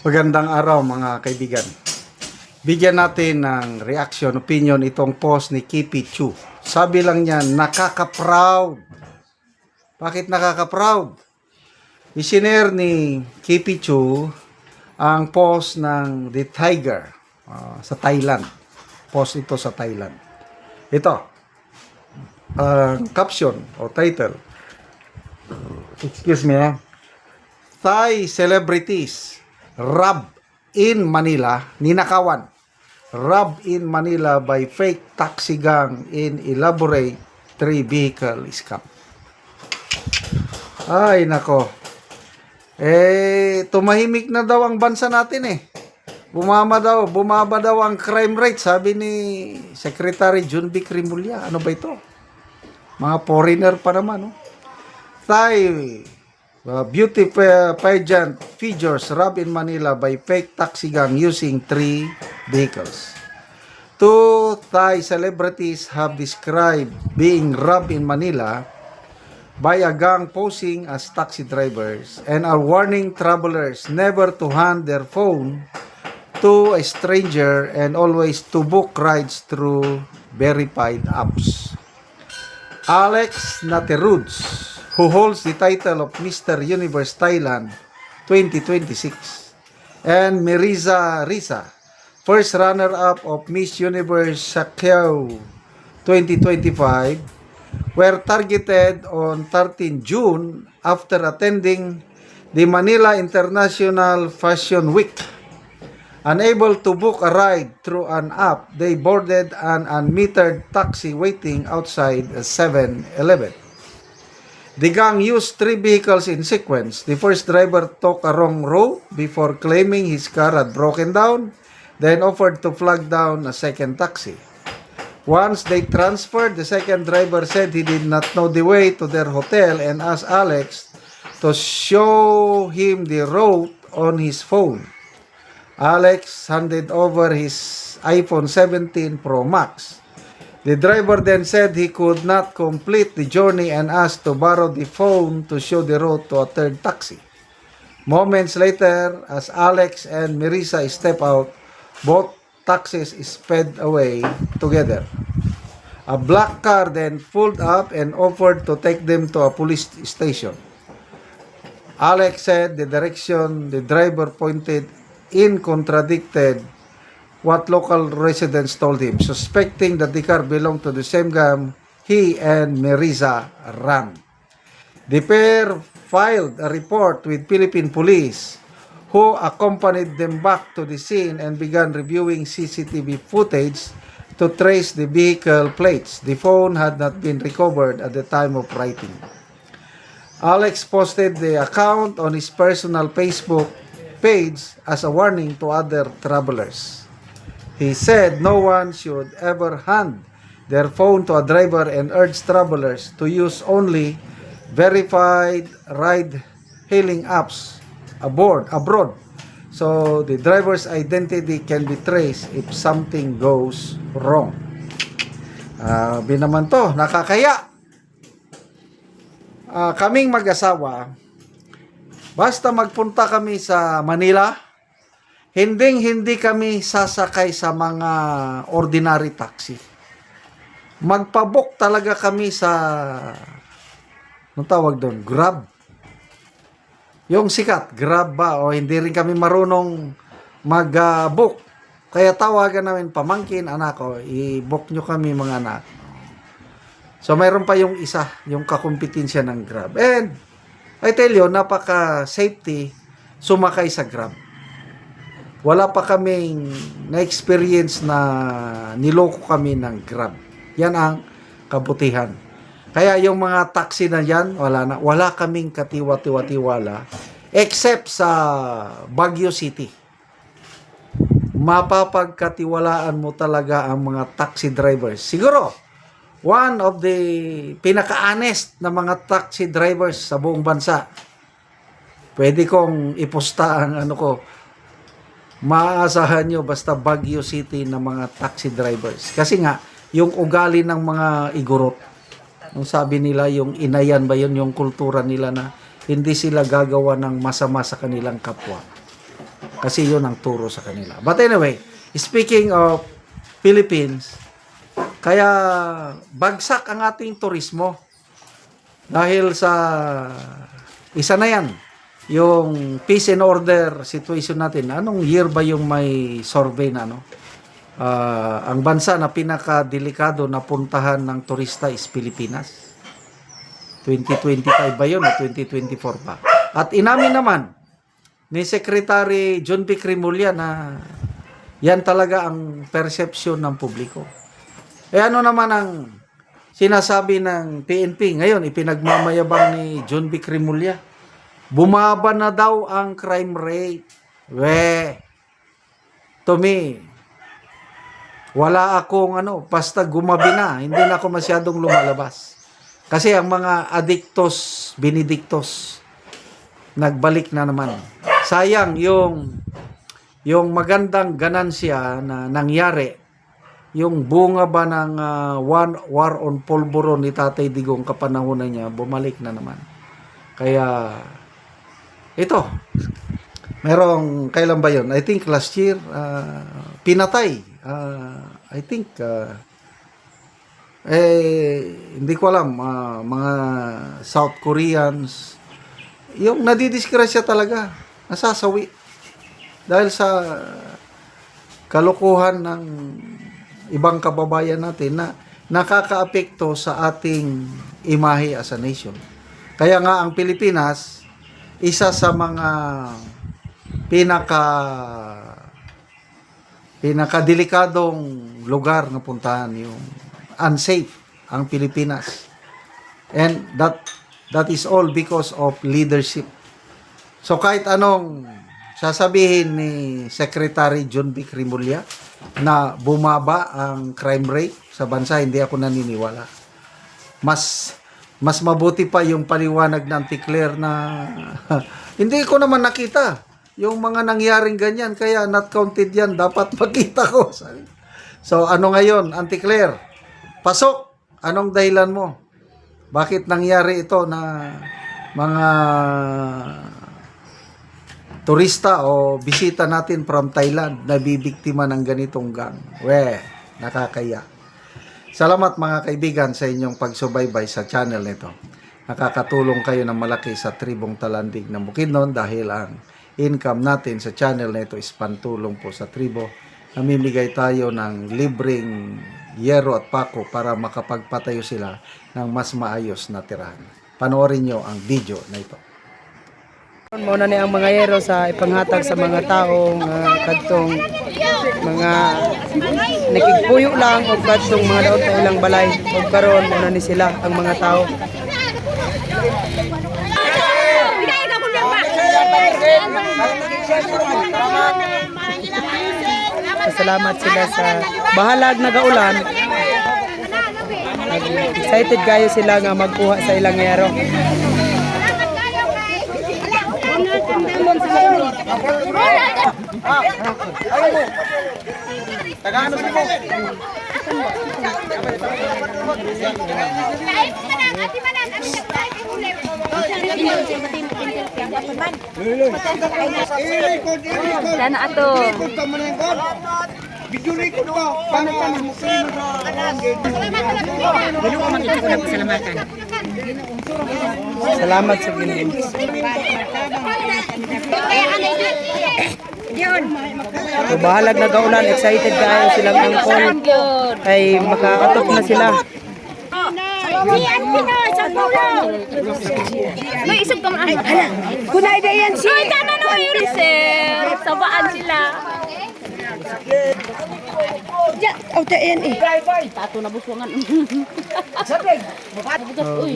Magandang araw mga kaibigan. Bigyan natin ng reaction, opinion itong post ni Kipi Chu. Sabi lang niya, nakaka-proud. Bakit nakaka-proud? Isinare ni Kipi Chu ang post ng The Tiger sa Thailand. Post ito sa Thailand. Ito, caption o title. Excuse me. Thai celebrities robbed in Manila, ninakawan. Robbed in Manila by fake taxi gang in elaborate 3-vehicle scam. Ay, nako. Tumahimik na daw ang bansa natin . Bumaba daw ang crime rate, sabi ni Secretary Junvic Rimulya. Ano ba ito? Mga foreigner pa naman, Thai beauty pageant figures robbed in Manila by fake taxi gang using 3 vehicles. 2 Thai celebrities have described being robbed in Manila by a gang posing as taxi drivers and are warning travelers never to hand their phone to a stranger and always to book rides through verified apps. Alex Nateruds, who holds the title of Mr. Universe Thailand 2026, and Meriza Risa, first runner-up of Miss Universe Sakyao 2025, were targeted on 13 June after attending the Manila International Fashion Week. Unable to book a ride through an app, they boarded an unmetered taxi waiting outside a 7-Eleven. The gang used 3 vehicles in sequence. The first driver took a wrong road before claiming his car had broken down, then offered to flag down a second taxi. Once they transferred, the second driver said he did not know the way to their hotel and asked Alex to show him the route on his phone. Alex handed over his iPhone 17 Pro Max. The driver then said he could not complete the journey and asked to borrow the phone to show the route to a third taxi. Moments later, as Alex and Marisa step out, both taxis sped away together. A black car then pulled up and offered to take them to a police station. Alex said the direction the driver pointed in contradicted what local residents told him. Suspecting that the car belonged to the same gang, he and Marisa ran. The pair filed a report with Philippine police, who accompanied them back to the scene and began reviewing CCTV footage to trace the vehicle plates. The phone had not been recovered at the time of writing. Alex posted the account on his personal Facebook page as a warning to other travelers. He said no one should ever hand their phone to a driver and urged travelers to use only verified ride-hailing apps abroad, so the driver's identity can be traced if something goes wrong. Naman to, nakakaya. Kaming mag-asawa, basta magpunta kami sa Manila, hindi kami sasakay sa mga ordinary taxi. Magpabook talaga kami sa, anong tawag doon? Grab. Yung sikat, Grab ba? O hindi rin kami marunong mag-book. Kaya tawagan namin, pamangkin, anak ko, i-book nyo kami mga anak. So mayroon pa yung isa, yung kakumpetensya ng Grab. And I tell you, napaka-safety sumakay sa Grab. Wala pa kaming na-experience na niloko kami ng Grab. Yan ang kabutihan. Kaya yung mga taxi na yan, wala kaming katiwa-tiwala except sa Baguio City. Mapapagkatiwalaan mo talaga ang mga taxi drivers. Siguro, one of the pinaka-honest na mga taxi drivers sa buong bansa. Pwede kong iposta ang maaasahan nyo basta Baguio City na mga taxi drivers. Kasi nga, yung ugali ng mga igurot, yung sabi nila, yung inayan ba yun, yung kultura nila na hindi sila gagawa ng masama sa kanilang kapwa. Kasi yun ang turo sa kanila. But anyway, speaking of Philippines, kaya bagsak ang ating turismo dahil sa isa na yan, yung peace and order situation natin. Anong year ba yung may survey na ang bansa na pinakadelikado na puntahan ng turista is Pilipinas? 2025 ba yun o 2024 ba? At inamin naman ni Secretary John B. Cremulya na yan talaga ang perception ng publiko. Ano naman ang sinasabi ng PNP? Ngayon, ipinagmamayabang ni John B. Cremulya. Bumaba na daw ang crime rate. To me, wala akong basta gumabi na, hindi na ako masyadong lumalabas. Kasi ang mga adictos, benedictos, nagbalik na naman. Sayang yung magandang ganansya na nangyari, yung bunga ba ng war on Polvoron ni Tatay Digong kapanahonan niya, bumalik na naman. Kaya, ito, merong, kailan ba yun? I think last year, pinatay. I think, hindi ko alam, mga South Koreans, yung nadidiskrasya talaga, nasasawi. Dahil sa kalokohan ng ibang kababayan natin na nakakaapekto sa ating imahe as a nation. Kaya nga ang Pilipinas, isa sa mga pinakadelikadong lugar na puntahan, yung unsafe ang Pilipinas. And that is all because of leadership. So kahit anong sasabihin ni Secretary John B. Cremulya na bumaba ang crime rate sa bansa, hindi ako naniniwala. Mas mabuti pa yung paliwanag ng Auntie Claire na hindi ko naman nakita yung mga nangyaring ganyan, kaya not counted yan, dapat makita ko. So ano ngayon, Auntie Claire? Pasok! Anong dahilan mo? Bakit nangyari ito na mga turista o bisita natin from Thailand na bibiktima ng ganitong gang? Nakakaya. Salamat mga kaibigan sa inyong pagsubaybay sa channel nito. Nakakatulong kayo ng malaki sa tribong Talandig ng Bukidnon dahil ang income natin sa channel nito is pantulong po sa tribo. Namimigay tayo ng libreng yero at pako para makapagpatayo sila ng mas maayos na tirahan. Panoorin nyo ang video na ito. Muna ni ang mga yero sa ipanghatag sa mga taong kadtong mga nakigpuyo lang o kadtong mga daot na ilang balay o karon muna ni sila ang mga tao. Salamat sila sa bahalag nagaulan. Excited kayo sila nga magkuha sa ilang yero. Sana ato. Salamat sa Ginoo. So, bahalag nagaulan, excited kayo silang angkol ay makakatok na sila. May isip ka man. Kunay na yan siya. Ay, tama na yung reserve. Sabaan sila. Tato na buswangan.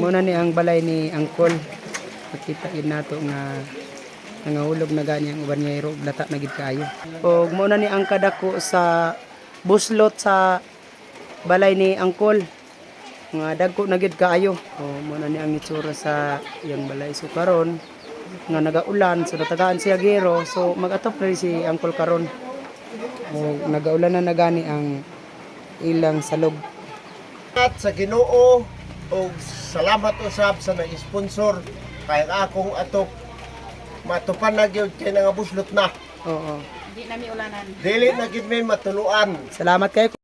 Muna ni ang balay ni angkol. Nakita yun nato nga nangahulog na gani ang uban niya lata na gid kayo. Og muna ni ang kadako sa buslot sa balay ni angkol. Nga dagko na gid kaayo. O muna ni ang itsura sa iyang balay. So karon nga nagaulan so natagaan siya gero so mag-atop na si angkol karon. O nagaulan na nagani ang ilang salog. At sa Ginoo o salamat usab sa nag-sponsor kay akong atop matupan na gyud kay nga buslot na. Oo. Dili na gid may matuluan. Salamat kayo.